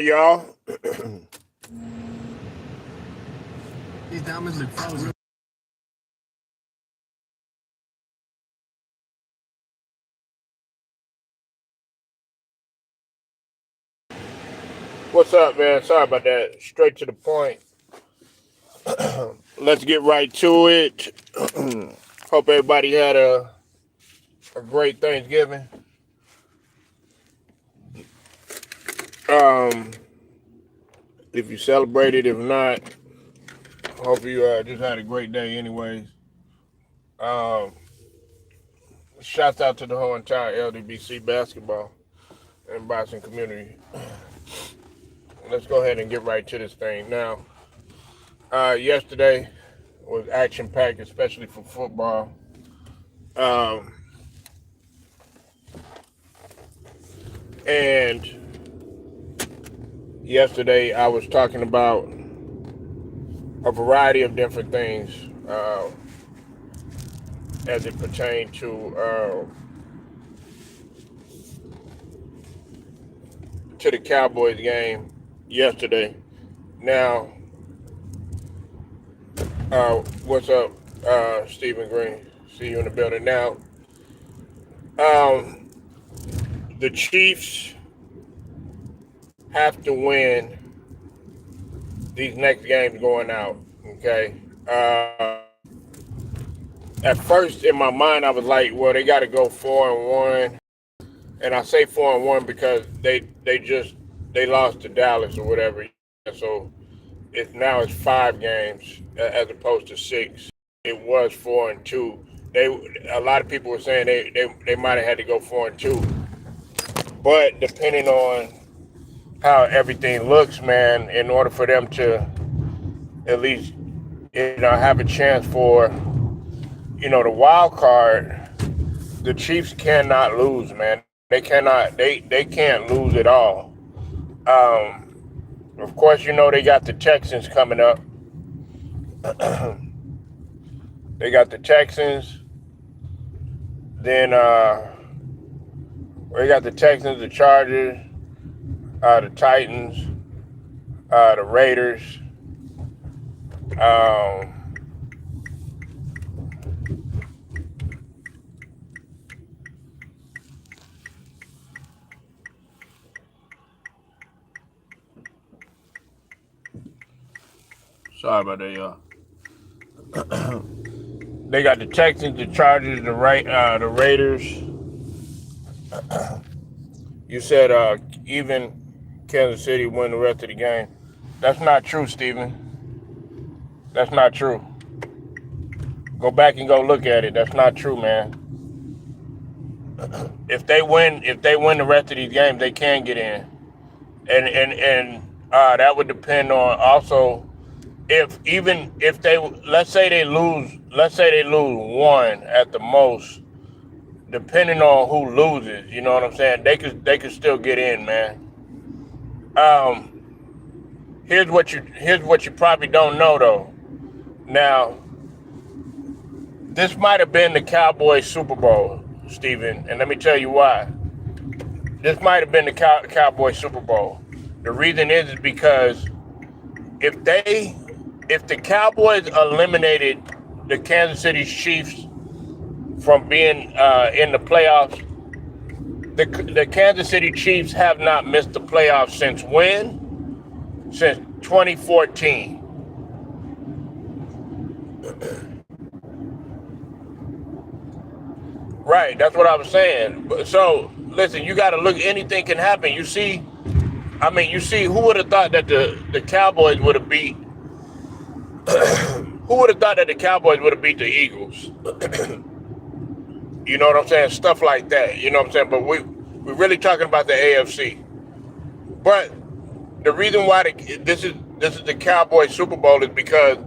Y'all. These diamonds look frozen. What's up, man? Sorry about that. Straight to the point. Let's get right to it. Hope everybody had a great Thanksgiving. Um, if you celebrated, if not, hope you just had a great day anyways. Um, Shouts out to the whole entire LDBC basketball and boxing community. Let's go ahead and get right to this thing. Now, yesterday was action-packed, especially for football. And yesterday I was talking about a variety of different things as it pertained to the Cowboys game yesterday. Now, what's up, Stephen Green? See you in the building. Now, the Chiefs have to win these next games going out. Okay. At first, in my mind, I was like, well, they got to go 4-1. And I say 4-1 because they lost to Dallas or whatever. So it's 5 games as opposed to 6. It was 4-2. A lot of people were saying they might have had to go 4-2. But depending on how everything looks, man, in order for them to at least have a chance for the wild card, the Chiefs cannot lose, man. They cannot. They can't lose at all. Of course, they got the Texans coming up. They got the Texans. Then we got the Texans, the Chargers, the Titans, the Raiders. Sorry about that, y'all. They got the Texans, the Chargers, the Raiders. You said even Kansas City win the rest of the game. That's not true, Steven. That's not true. Go back and go look at it. That's not true, man. If they win the rest of these games, they can get in. And that would depend on also if they, let's say they lose 1 at the most, depending on who loses, you know what I'm saying? They could still get in, man. Here's what you probably don't know though. Now, this might have been the Cowboys Super Bowl, Steven, and let me tell you why. This might have been the Cowboys Super Bowl. The reason is because if the Cowboys eliminated the Kansas City Chiefs from being in the playoffs, the Kansas City Chiefs have not missed the playoffs since when? Since 2014. Right, that's what I was saying. So, listen, you got to look, anything can happen. You see, who would have thought that the Cowboys would have beat, who would have thought that the Cowboys would have beat the Eagles? You know what I'm saying? Stuff like that, you know what I'm saying? But we're really talking about the AFC. But the reason why this is the Cowboys Super Bowl is because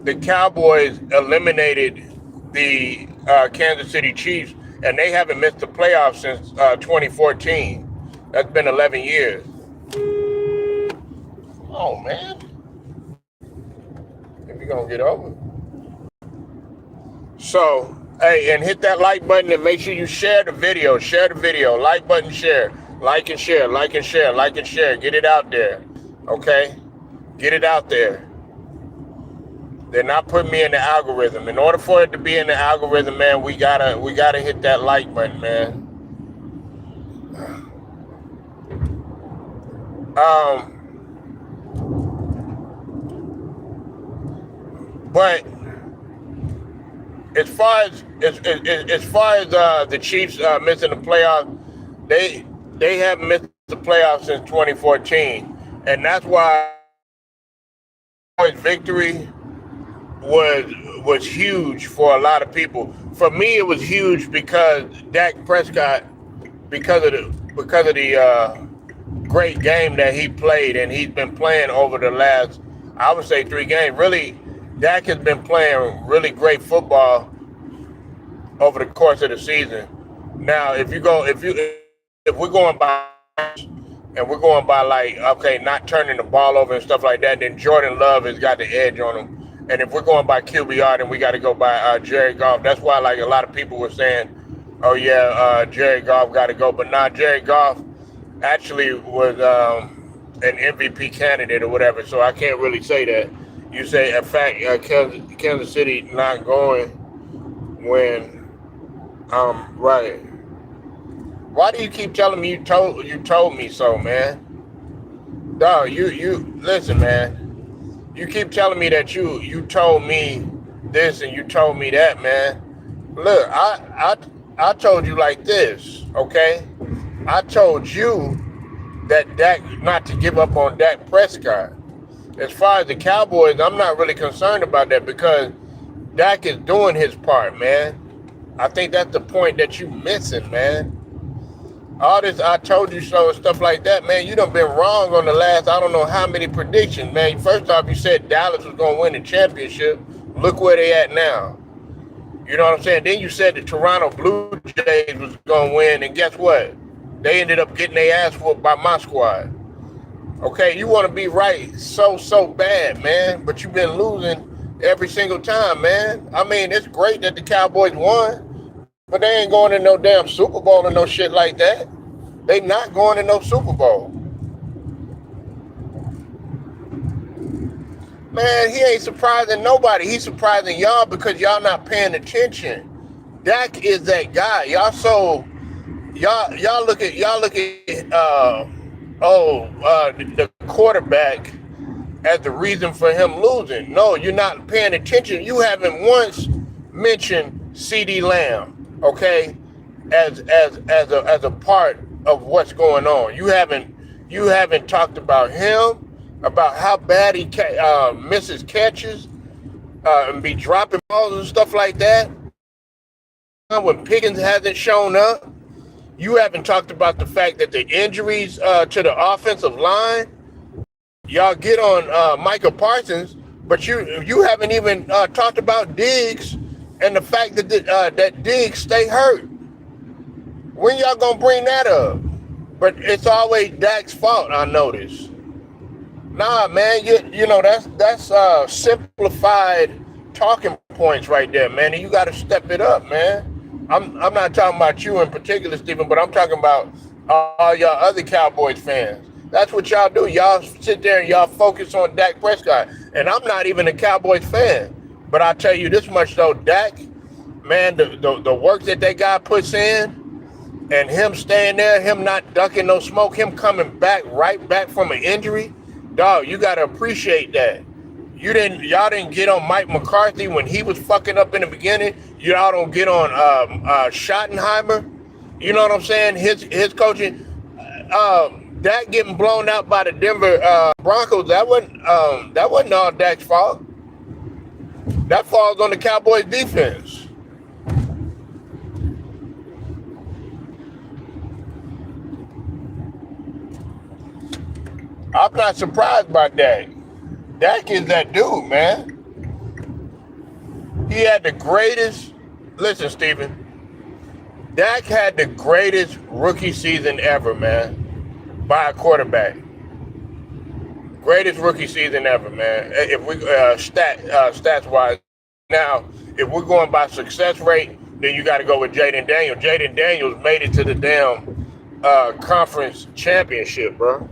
the Cowboys eliminated the Kansas City Chiefs, and they haven't missed the playoffs since 2014. That's been 11 years. Oh, man. If you're going to get over. So, hey, and hit that like button and make sure you share the video. Share the video. Like button, share. Like and share, like and share, like and share. Get it out there. Okay? Get it out there. They're not putting me in the algorithm. In order for it to be in the algorithm, man, we gotta hit that like button, man. But as far as the Chiefs missing the playoffs, they haven't missed the playoffs since 2014, and that's why victory was huge for a lot of people. For me, it was huge because Dak Prescott, because of the great game that he played, and he's been playing over the last, I would say, 3 games. Really, Dak has been playing really great football over the course of the season. Now, if we're going by, and we're going by like, okay, not turning the ball over and stuff like that, then Jordan Love has got the edge on him. And if we're going by QBR, then we got to go by Jared Goff. That's why, like, a lot of people were saying, oh yeah, Jared Goff got to go. But nah, Jared Goff actually was an MVP candidate or whatever. So I can't really say that. You say, in fact, Kansas City not going when right. Why do you keep telling me you told me so, man? Dog, you listen, man. You keep telling me that you told me this and you told me that, man. Look, I told you like this, okay? I told you that Dak not to give up on Dak Prescott. As far as the Cowboys, I'm not really concerned about that because Dak is doing his part, man. I think that's the point that you missing, man. All this I told you so and stuff like that, man, you done been wrong on the last I don't know how many predictions, man. First off, you said Dallas was going to win the championship. Look where they at now. You know what I'm saying? Then you said the Toronto Blue Jays was going to win, and guess what? They ended up getting their ass whooped by my squad. Okay, you want to be right so bad, man, but you've been losing every single time, man. I mean, it's great that the Cowboys won, but they ain't going to no damn Super Bowl or no shit like that. They not going to no Super Bowl. Man, he ain't surprising nobody. He's surprising y'all because y'all not paying attention. Dak is that guy. Y'all look at the quarterback as the reason for him losing. No, you're not paying attention. You haven't once mentioned CeeDee Lamb, okay, as a part of what's going on. You haven't talked about him, about how bad he misses catches and be dropping balls and stuff like that. When Pickens hasn't shown up, you haven't talked about the fact that the injuries to the offensive line. Y'all get on Micah Parsons, but you haven't even talked about Diggs and the fact that that Diggs stay hurt. When y'all gonna bring that up? But it's always Dak's fault, I notice. Nah, man, you know that's simplified talking points right there, man. And you got to step it up, man. I'm not talking about you in particular, Stephen, but I'm talking about all y'all other Cowboys fans. That's what y'all do. Y'all sit there and y'all focus on Dak Prescott. And I'm not even a Cowboys fan. But I'll tell you this much, though. Dak, man, the work that guy puts in and him staying there, him not ducking no smoke, him coming right back from an injury, dog, you got to appreciate that. Y'all didn't get on Mike McCarthy when he was fucking up in the beginning. Y'all don't get on Schottenheimer. You know what I'm saying? His coaching. Dak getting blown out by the Denver Broncos. That wasn't all Dak's fault. That falls on the Cowboys defense. I'm not surprised by Dak. Dak is that dude, man. He had the greatest. Listen, Stephen. Dak had the greatest rookie season ever, man, by a quarterback. Greatest rookie season ever, man. If we stats wise, now if we're going by success rate, then you got to go with Jaden Daniels. Jaden Daniels made it to the damn conference championship, bro.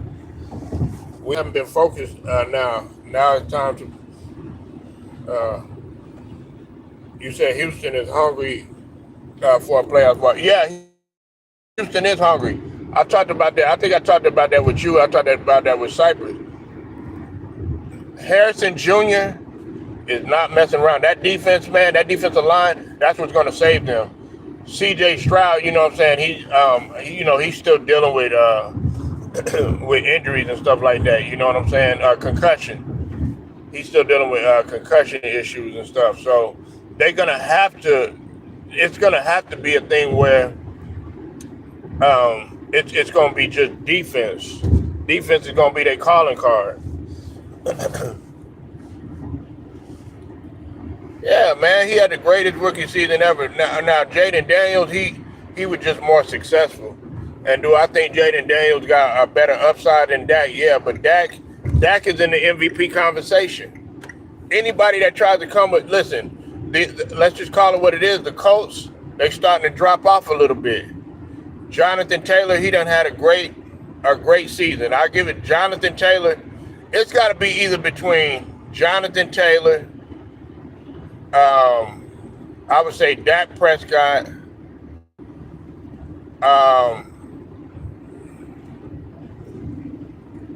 We haven't been focused now. Now it's time to. Uh, you said Houston is hungry for a playoff spot. Yeah, Houston is hungry. I talked about that. I think I talked about that with you. I talked about that with Cypress. Harrison Jr. is not messing around. That defense, man, that defensive line, that's what's going to save them. C.J. Stroud, you know what I'm saying? He's still dealing with with injuries and stuff like that. You know what I'm saying? Concussion. He's still dealing with concussion issues and stuff. So they're gonna have to. It's gonna have to be a thing where it's gonna be just defense. Defense is gonna be their calling card. Yeah, man, he had the greatest rookie season ever. Now Jaden Daniels, he was just more successful. And do I think Jaden Daniels got a better upside than Dak? Yeah, but Dak is in the MVP conversation. Anybody that tries to come with, listen, let's just call it what it is. The Colts, they starting to drop off a little bit. Jonathan Taylor, he done had a great season. I give it Jonathan Taylor. It's got to be either between Jonathan Taylor. I would say Dak Prescott,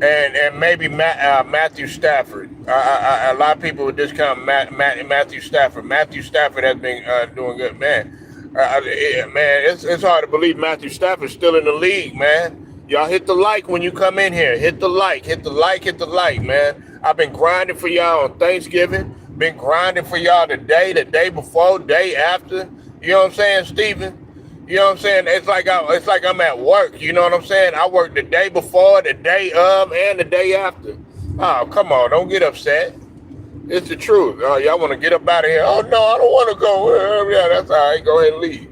and maybe Matthew Stafford. A lot of people would discount Matthew Stafford. Matthew Stafford has been doing good, man. Man, it's hard to believe Matthew Stafford's still in the league, man. Y'all hit the like when you come in here. Hit the like, man. I've been grinding for y'all on Thanksgiving. Been grinding for y'all the day before, day after. You know what I'm saying, Steven? You know what I'm saying? It's like I'm at work. You know what I'm saying? I work the day before, the day of, and the day after. Oh, come on. Don't get upset. It's the truth. Oh, y'all want to get up out of here? Oh, no, I don't want to go. Yeah, that's all right. Go ahead and leave.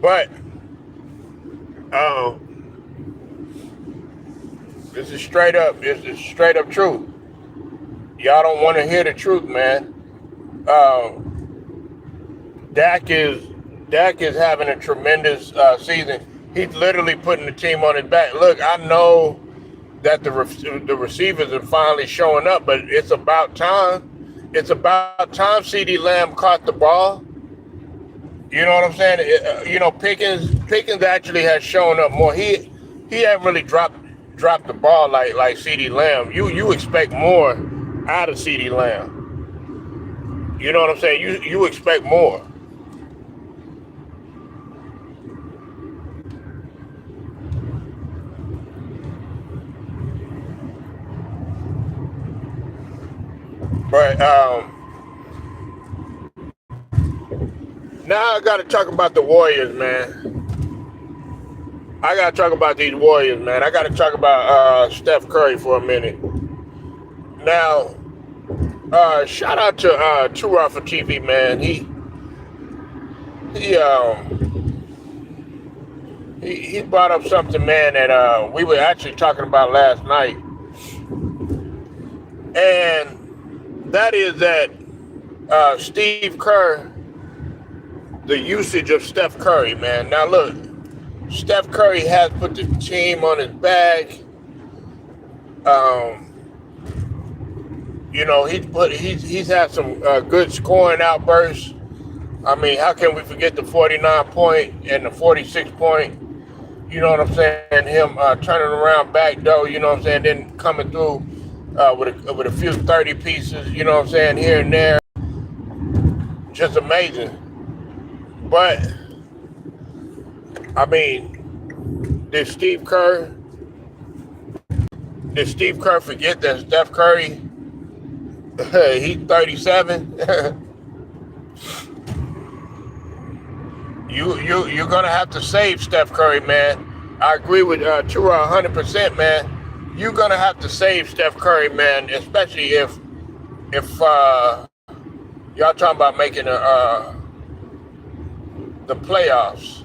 But this is straight up. This is straight up truth. Y'all don't want to hear the truth, man. Dak is having a tremendous season. He's literally putting the team on his back. Look, I know that the receivers are finally showing up, but it's about time. It's about time CeeDee Lamb caught the ball. You know what I'm saying? Pickens actually has shown up more. He hasn't really dropped the ball like CeeDee Lamb. You expect more out of CeeDee Lamb. You know what I'm saying? You expect more. But now I got to talk about the Warriors, man. I got to talk about these Warriors, man. I got to talk about Steph Curry for a minute. Now, shout out to Tura for TV, man. He brought up something, man, that we were actually talking about last night. And that is that Steve Kerr, the usage of Steph Curry, man. Now look, Steph Curry has put the team on his back. He's had some good scoring outbursts. I mean, how can we forget the 49-point and the 46-point? You know what I'm saying? Him turning around back door. You know what I'm saying? Then coming through with a few 30 pieces. You know what I'm saying? Here and there, just amazing. But I mean, did Steve Kerr forget that Steph Curry? He's 37. You're gonna have to save Steph Curry, man. I agree with Tura 100%, man. You're gonna have to save Steph Curry, man, especially if y'all talking about making the playoffs.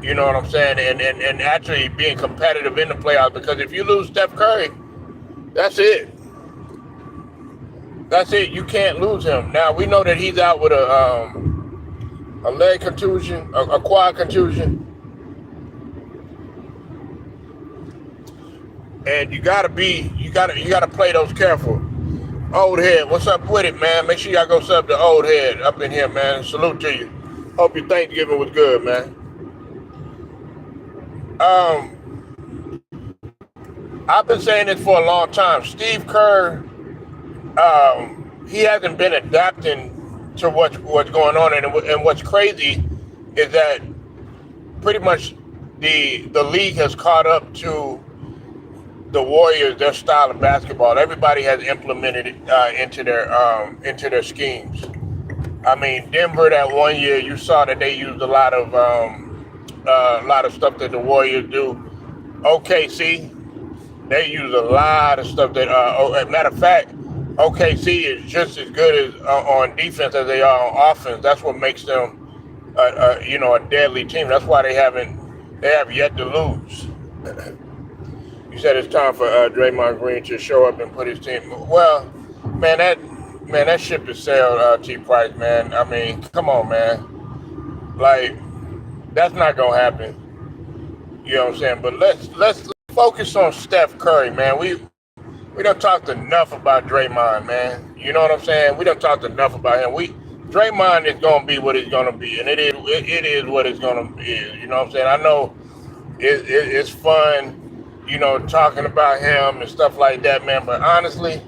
You know what I'm saying? And actually being competitive in the playoffs. Because if you lose Steph Curry, that's it. That's it. You can't lose him. Now we know that he's out with a leg contusion, a quad contusion, and you gotta play those careful. Old head, what's up with it, man? Make sure y'all go sub to old head up in here, man. Salute to you. Hope your Thanksgiving was good, man. I've been saying this for a long time. Steve Kerr, he hasn't been adapting to what's going on, and what's crazy is that pretty much the league has caught up to the Warriors, their style of basketball. Everybody has implemented it into their schemes. I mean, Denver that one year, you saw that they used a lot of stuff that the Warriors do. OKC, they use a lot of stuff that. As a matter of fact, OKC is just as good as on defense as they are on offense. That's what makes them, a deadly team. That's why they have yet to lose. You said it's time for Draymond Green to show up and put his team. Well, man, that ship is sailed, T. Price, man. I mean, come on, man. Like, that's not gonna happen. You know what I'm saying? But let's focus on Steph Curry, man. We done talked enough about Draymond, man. You know what I'm saying? We done talked enough about him. Draymond is gonna be what he's gonna be, and it is what it's gonna be. You know what I'm saying? I know it's fun, talking about him and stuff like that, man. But honestly,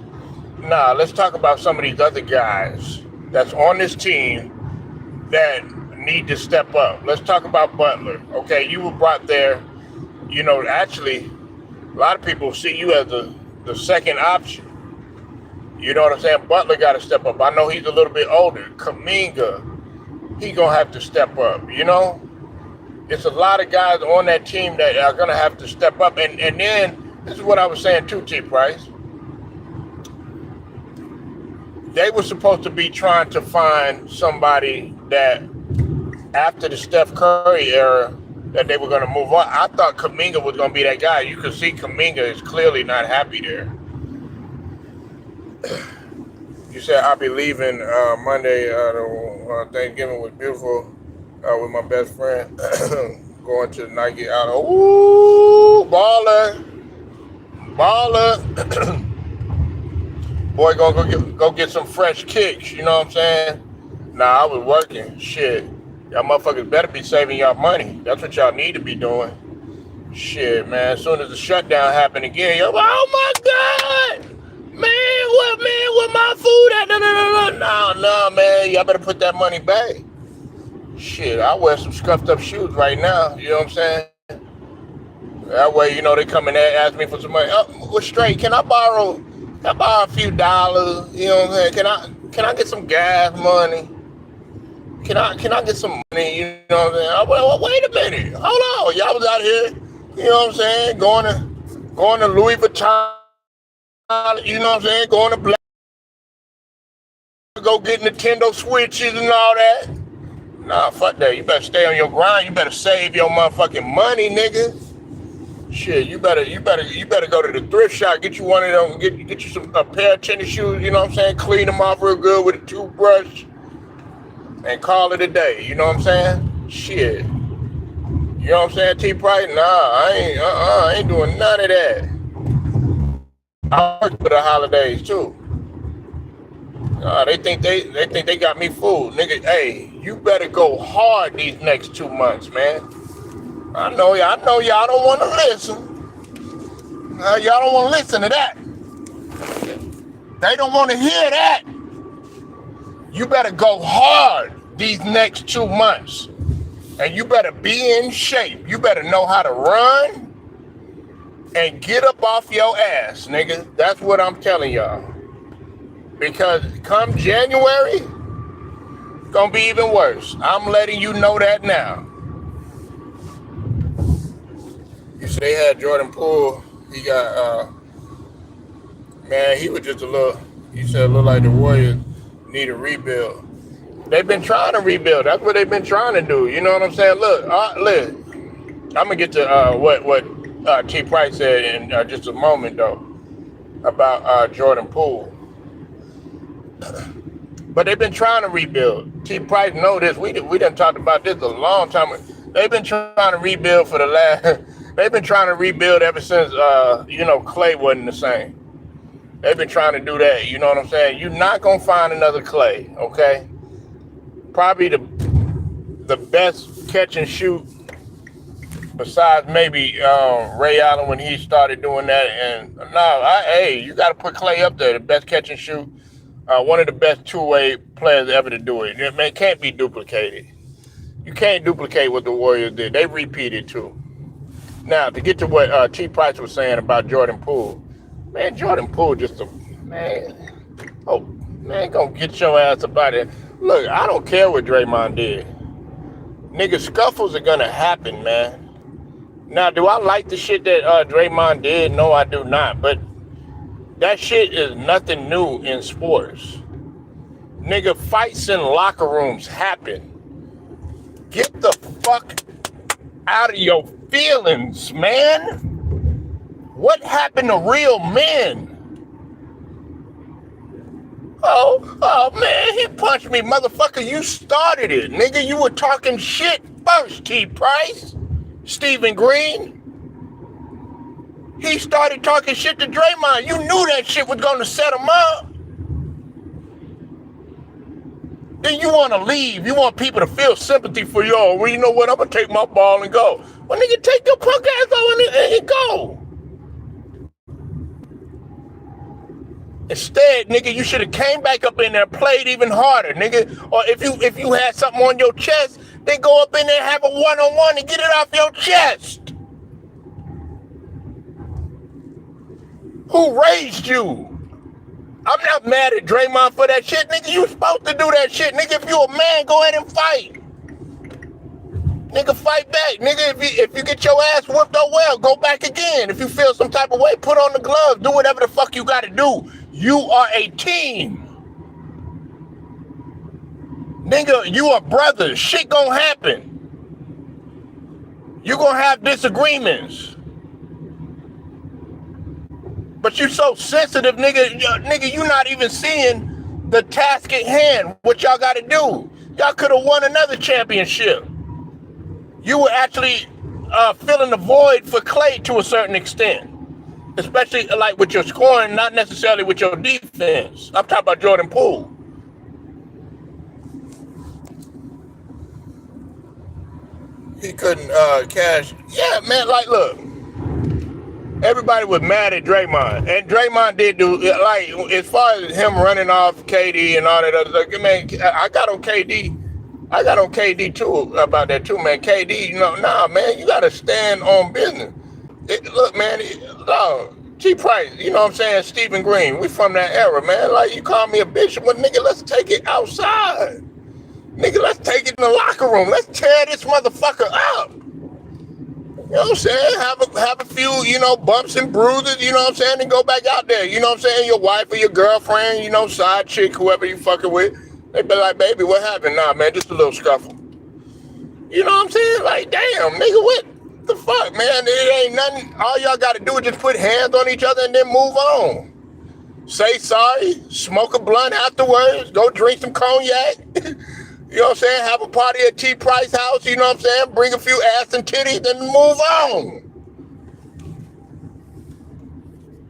let's talk about some of these other guys that's on this team that need to step up. Let's talk about Butler. Okay, you were brought there. Actually, a lot of people see you as the second option. You know what I'm saying? Butler got to step up. I know he's a little bit older. Kuminga, he gonna have to step up. It's a lot of guys on that team that are gonna have to step up. And then this is what I was saying too, T. Price. They were supposed to be trying to find somebody that after the Steph Curry era that they were going to move on. I thought Kuminga was going to be that guy. You can see Kuminga is clearly not happy there. You said I'll be leaving Monday. Thanksgiving was beautiful with my best friend. Going to the Nike out. Ooh, baller. Boy, gonna go get some fresh kicks. You know what I'm saying? I was working. Shit. Y'all motherfuckers better be saving y'all money. That's what y'all need to be doing. Shit, man. As soon as the shutdown happened again, you're like, oh my God! Man, what my food at? No, man. Y'all better put that money back. Shit, I wear some scuffed up shoes right now. You know what I'm saying? That way, they come in there and ask me for some money. Well, straight, can I borrow a few dollars? You know what I'm saying? Can I get some gas money? Can I get some money? You know what I'm saying? Well, wait a minute. Hold on. Y'all was out here, you know what I'm saying? Going to Louis Vuitton, you know what I'm saying? Going to Black, go get Nintendo Switches and all that. Fuck that. You better stay on your grind. You better save your motherfucking money, nigga. Shit, you better go to the thrift shop, get you one of them, get you a pair of tennis shoes, you know what I'm saying? Clean them off real good with a toothbrush and call it a day, you know what I'm saying? Shit. You know what I'm saying, T. Price? I ain't doing none of that. I work for the holidays too. They think they got me fooled. Nigga, hey, you better go hard these next 2 months, man. I know y'all don't want to listen. Y'all don't want to listen to that. They don't want to hear that. You better go hard these next 2 months. And you better be in shape. You better know how to run and get up off your ass, nigga. That's what I'm telling y'all. Because come January, it's gonna be even worse. I'm letting you know that now. You see, they had Jordan Poole. He got, man, he was just a little like the Warriors need a rebuild. They've been trying to rebuild. That's what they've been trying to do. You know what I'm saying? Look, I'm gonna get to what T Price said in just a moment though about Jordan Poole. But they've been trying to rebuild. T Price know this. We done talked about this a long time. They've been trying to rebuild for the last. They've been trying to rebuild ever since Clay wasn't the same. They've been trying to do that. You know what I'm saying? You're not gonna find another Clay, okay? Probably the best catch and shoot besides maybe Ray Allen when he started doing that. And hey, you got to put Clay up there, the best catch and shoot, one of the best two-way players ever to do it. It can't be duplicated. You can't duplicate what the Warriors did. They repeated too. Now to get to what T. Price was saying about Jordan Poole, man, Jordan Poole just a man. Oh man, gonna get your ass about it. Look, I don't care what Draymond did. Nigga, scuffles are gonna happen, man. Now, do I like the shit that Draymond did? No, I do not. But that shit is nothing new in sports. Nigga, fights in locker rooms happen. Get the fuck out of your feelings, man. What happened to real men? Oh man, he punched me, motherfucker. You started it, nigga. You were talking shit first, T. Price. Stephen Green. He started talking shit to Draymond. You knew that shit was gonna set him up. Then you want to leave. You want people to feel sympathy for you. Oh, well, you know what? I'm gonna take my ball and go. Well, nigga, take your punk ass on and go. Instead, nigga, you should have came back up in there and played even harder, nigga. Or if you had something on your chest, then go up in there and have a one-on-one and get it off your chest. Who raised you? I'm not mad at Draymond for that shit, nigga. You supposed to do that shit, nigga. If you a man, go ahead and fight. Nigga, fight back. Nigga, if you get your ass whooped, oh well, go back again. If you feel some type of way, put on the gloves. Do whatever the fuck you gotta do. You are a team. Nigga, you are brothers. Shit gonna happen. You gonna have disagreements. But you so sensitive, nigga. Nigga, you not even seeing the task at hand. What y'all gotta do. Y'all could have won another championship. You were actually filling the void for Clay to a certain extent. Especially like with your scoring, not necessarily with your defense. I'm talking about Jordan Poole. He couldn't cash. Yeah, man, like, look. Everybody was mad at Draymond. And Draymond did do, like, as far as him running off KD and all that other stuff, man, I got on KD. I got on KD too about that too, man. KD, nah, man, you got to stand on business. Look, man, T. Price, you know what I'm saying? Stephen Green, we from that era, man. Like, you call me a bitch, well, nigga, let's take it outside. Nigga, let's take it in the locker room. Let's tear this motherfucker up. You know what I'm saying? Have a few, bumps and bruises, you know what I'm saying? And go back out there, you know what I'm saying? Your wife or your girlfriend, side chick, whoever you fucking with. They be like, baby, what happened? Nah, man, just a little scuffle. You know what I'm saying? Like, damn, nigga, what the fuck, man? It ain't nothing. All y'all got to do is just put hands on each other and then move on. Say sorry, smoke a blunt afterwards, go drink some cognac. You know what I'm saying? Have a party at T. Price house, you know what I'm saying? Bring a few ass and titties and move on.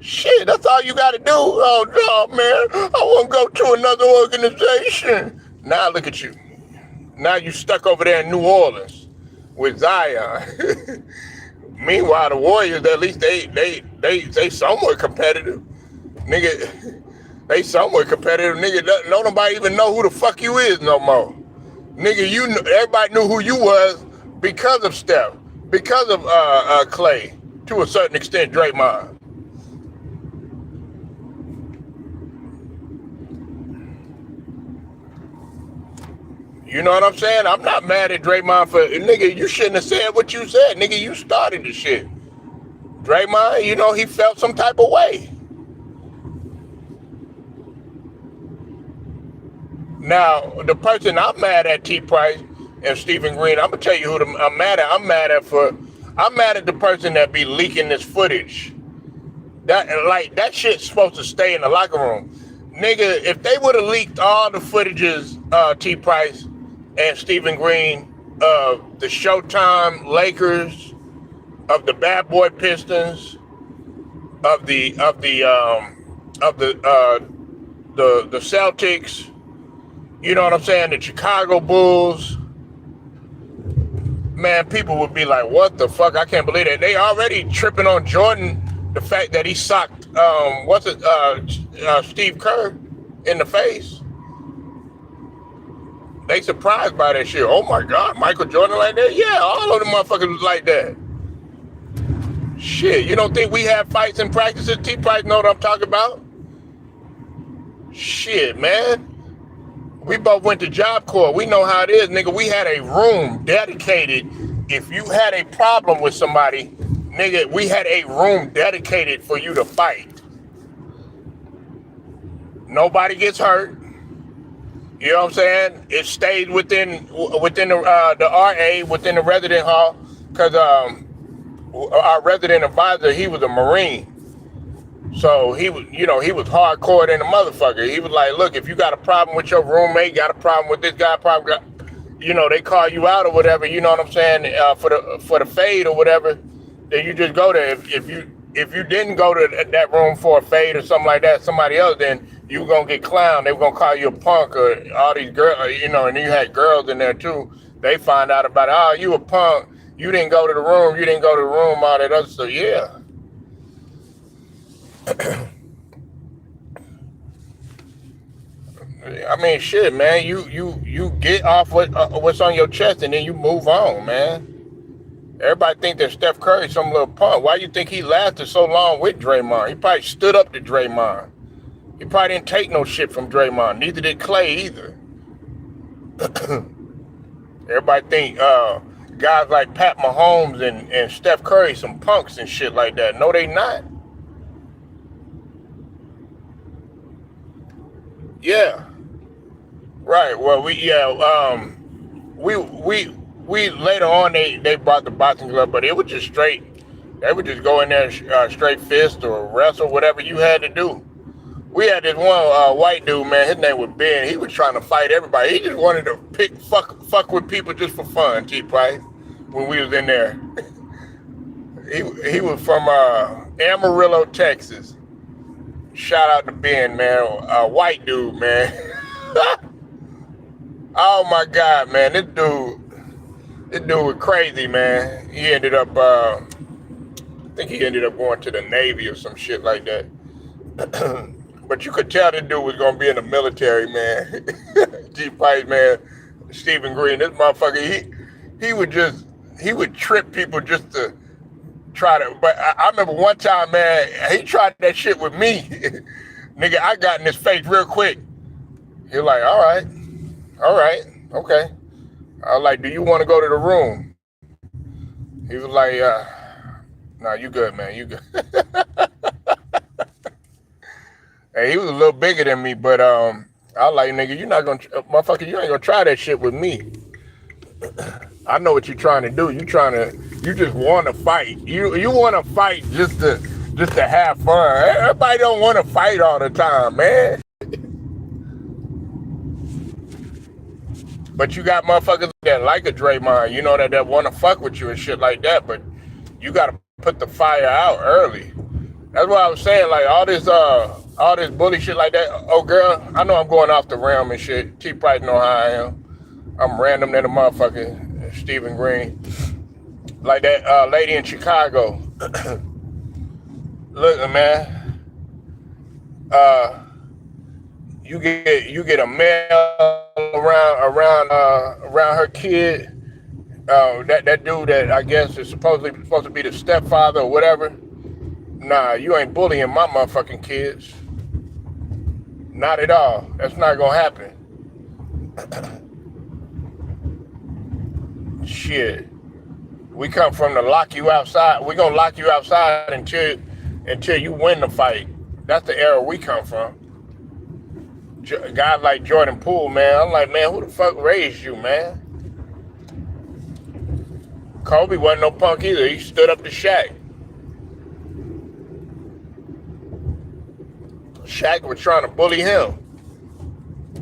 Shit, that's all you got to do. Oh, no, man, I want to go to another organization. Now look at you. Now you stuck over there in New Orleans with Zion. Meanwhile, the Warriors, at least they somewhat competitive. Nigga, they somewhat competitive. Nigga, don't nobody even know who the fuck you is no more. Nigga, everybody knew who you was because of Steph, because of Clay, to a certain extent, Draymond. You know what I'm saying? I'm not mad at Draymond for, nigga, you shouldn't have said what you said. Nigga, you started the shit. Draymond, he felt some type of way. Now, the person I'm mad at, T. Price and Stephen Green, I'm going to tell you who I'm mad at. I'm mad at for I'm mad at the person that be leaking this footage. That shit's supposed to stay in the locker room. Nigga, if they would have leaked all the footages, T Price and Stephen Green, of the Showtime Lakers, of the Bad Boy Pistons, of the Celtics, you know what I'm saying, the Chicago Bulls, man, people would be like, what the fuck? I can't believe that. They already tripping on Jordan, the fact that he socked Steve Kerr in the face. They surprised by that shit. Oh my God, Michael Jordan like that? Yeah, all of the motherfuckers was like that. Shit, you don't think we have fights and practices? T Price know what I'm talking about? Shit, man. We both went to Job Corps. We know how it is, nigga. We had a room dedicated. If you had a problem with somebody, nigga, we had a room dedicated for you to fight. Nobody gets hurt. You know what I'm saying? It stayed within the RA, within the resident hall, because our resident advisor, he was a Marine. So he was hardcore than a motherfucker. He was like, look, if you got a problem with your roommate, got a problem with this guy, they call you out or whatever, you know what I'm saying, for the fade or whatever, then you just go there. If you didn't go to that room for a fade or something like that, somebody else, then you were gonna get clowned. They were gonna call you a punk or all these girls, and you had girls in there too. They find out about it. Oh, you a punk. You didn't go to the room. You didn't go to the room. All that other stuff. Yeah. I mean, shit, man. You get off what's on your chest and then you move on, man. Everybody think that Steph Curry some little punk. Why you think he lasted so long with Draymond? He probably stood up to Draymond. He probably didn't take no shit from Draymond. Neither did Clay either. Everybody think guys like Pat Mahomes and Steph Curry some punks and shit like that. No, they not. Yeah. Right. Well, we later on they brought the boxing glove, but it was just straight. They would just go in there straight fist or wrestle, whatever you had to do. We had this one white dude, man. His name was Ben. He was trying to fight everybody. He just wanted to fuck with people just for fun. T Price, when we was in there, he was from Amarillo, Texas. Shout out to Ben, man. A white dude, man. Oh my God, man. This dude was crazy, man. He ended up, I think he ended up going to the Navy or some shit like that. But you could tell this dude was gonna be in the military, man. G Price, man. Stephen Green, this motherfucker, he would trip people just to try to. But I remember one time, man, he tried that shit with me. Nigga, I got in his face real quick. He was like, all right, okay. I was like, do you want to go to the room? He was like, nah, you good, man, you good. Hey, he was a little bigger than me, but I was like, nigga, motherfucker, you ain't gonna try that shit with me. I know what you're trying to do. You just want to fight. You want to fight just to have fun. Everybody don't want to fight all the time, man. But you got motherfuckers that like a Draymond, that want to fuck with you and shit like that. But you got to put the fire out early. That's what I was saying. Like all this bully shit like that. Oh, girl, I know I'm going off the realm and shit. T Price know how I am. I'm random than a motherfucker. Stephen Green. Like that lady in Chicago. Look, man. You get a male around her kid. That dude that I guess is supposed to be the stepfather or whatever. Nah, you ain't bullying my motherfucking kids. Not at all. That's not gonna happen. Shit. We come from to lock you outside. We're gonna lock you outside until you win the fight. That's the era we come from. Guys like Jordan Poole, man. I'm like, man, who the fuck raised you, man? Kobe wasn't no punk either. He stood up to Shaq. Shaq was trying to bully him.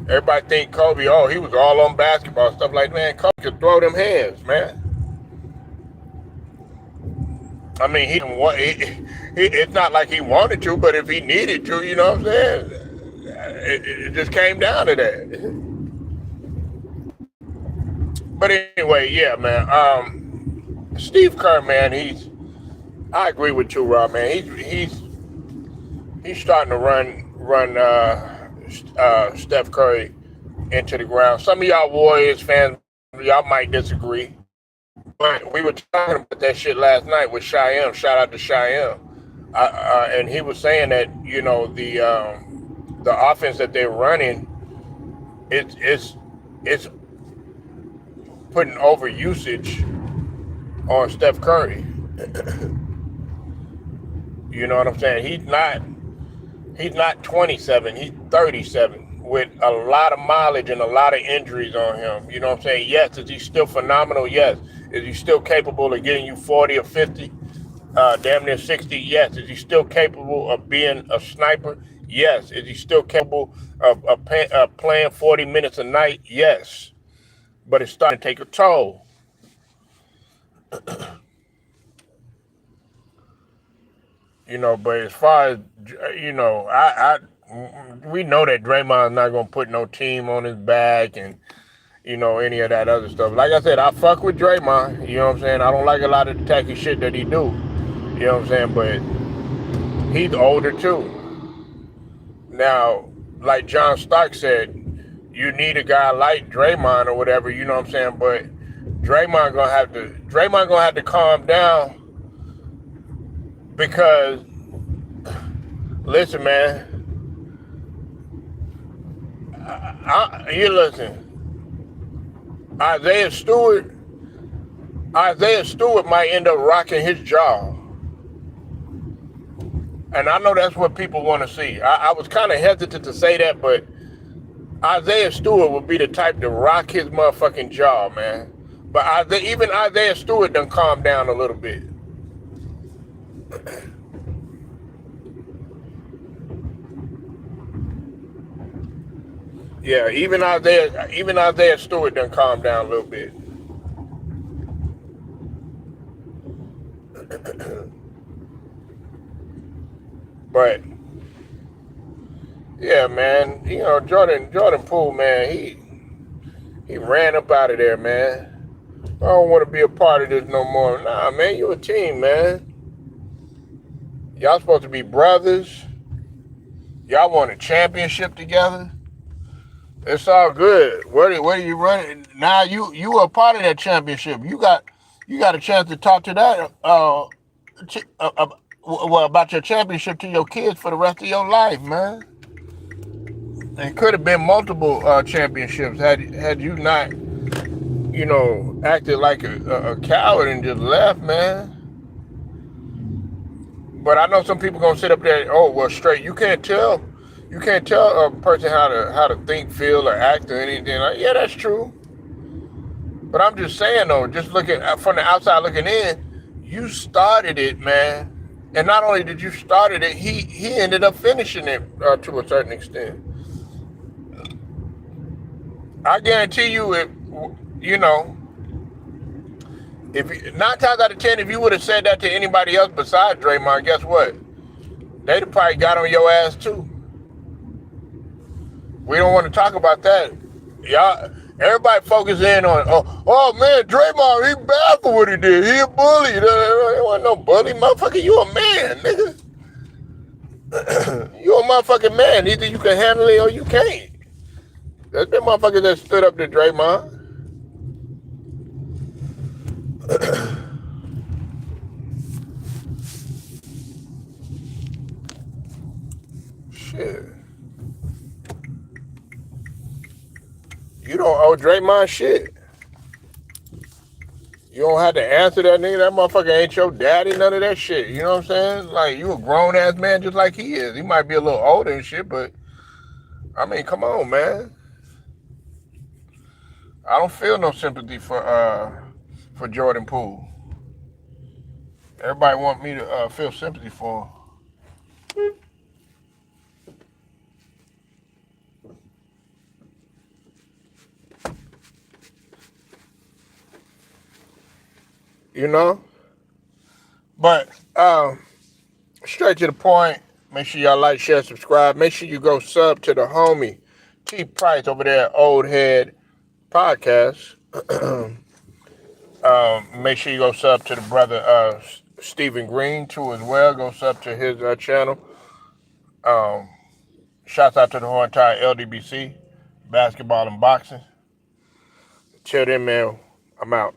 Everybody think Kobe, oh, he was all on basketball stuff like, man, Kobe could throw them hands, man. I mean, it's not like he wanted to, but if he needed to, you know what I'm saying? It just came down to that. But anyway, yeah, man. Steve Kerr, man, I agree with you, Rob, man. He's starting to run Steph Curry into the ground. Some of y'all Warriors fans, y'all might disagree. But we were talking about that shit last night with Cheyenne. Shout out to Cheyenne. And he was saying that, you know, the offense that they're running, it's putting over usage on Steph Curry. You know what I'm saying? He's not 27, he's 37 with a lot of mileage and a lot of injuries on him. You know what I'm saying? Yes, is he still phenomenal? Yes. Is he still capable of getting you 40 or 50? Damn near 60? Yes. Is he still capable of being a sniper? Yes. Is he still capable of playing 40 minutes a night? Yes. But it's starting to take a toll. You know, but as far as, you know, we know that Draymond's not going to put no team on his back and, you know, any of that other stuff. Like I said, I fuck with Draymond, you know what I'm saying? I don't like a lot of the tacky shit that he do, you know what I'm saying? But he's older too. Now, like John Stark said, you need a guy like Draymond or whatever, you know what I'm saying? But Draymond gonna have to calm down because, listen, man, you listen. Isaiah Stewart might end up rocking his jaw. And I know that's what people want to see. I was kind of hesitant to say that, but Isaiah Stewart would be the type to rock his motherfucking jaw, man. But even Isaiah Stewart done calmed down a little bit. Yeah, even Isaiah Stewart done calmed down a little bit. But yeah, man, you know, Jordan Poole, man, he ran up out of there, man. I don't want to be a part of this no more. Nah, man, you a team, man. Y'all supposed to be brothers. Y'all won a championship together. It's all good. Where are you running? Now you were a part of that championship. You got a chance to talk to that about your championship to your kids for the rest of your life, man. It could have been multiple championships had you not, you know, acted like a coward and just left, man. But I know some people gonna sit up there. Oh well, straight. You can't tell a person how to think, feel, or act or anything. Like, yeah, that's true. But I'm just saying though, just looking from the outside looking in, you started it, man. And not only did you start it, he ended up finishing it to a certain extent. I guarantee you, if if 9 times out of 10, if you would have said that to anybody else besides Draymond, guess what? They'd have probably got on your ass too. We don't want to talk about that. Y'all, everybody focus in on, oh man, Draymond, he bad for what he did. He a bully. He wasn't no bully, motherfucker. You a man, nigga. You a motherfucking man. Either you can handle it or you can't. There's been motherfuckers that stood up to Draymond. Shit. You don't owe Draymond shit. You don't have to answer that nigga. That motherfucker ain't your daddy, none of that shit. You know what I'm saying? Like, you a grown-ass man just like he is. He might be a little older and shit, but, I mean, come on, man. I don't feel no sympathy for Jordan Poole. Everybody want me to feel sympathy for them. You know? But straight to the point, make sure y'all like, share, subscribe. Make sure you go sub to the homie T Price over there at Old Head Podcast. Make sure you go sub to the brother Stephen Green too as well. Go sub to his channel. Shouts out to the whole entire LDBC, basketball and boxing. Till then, man, I'm out.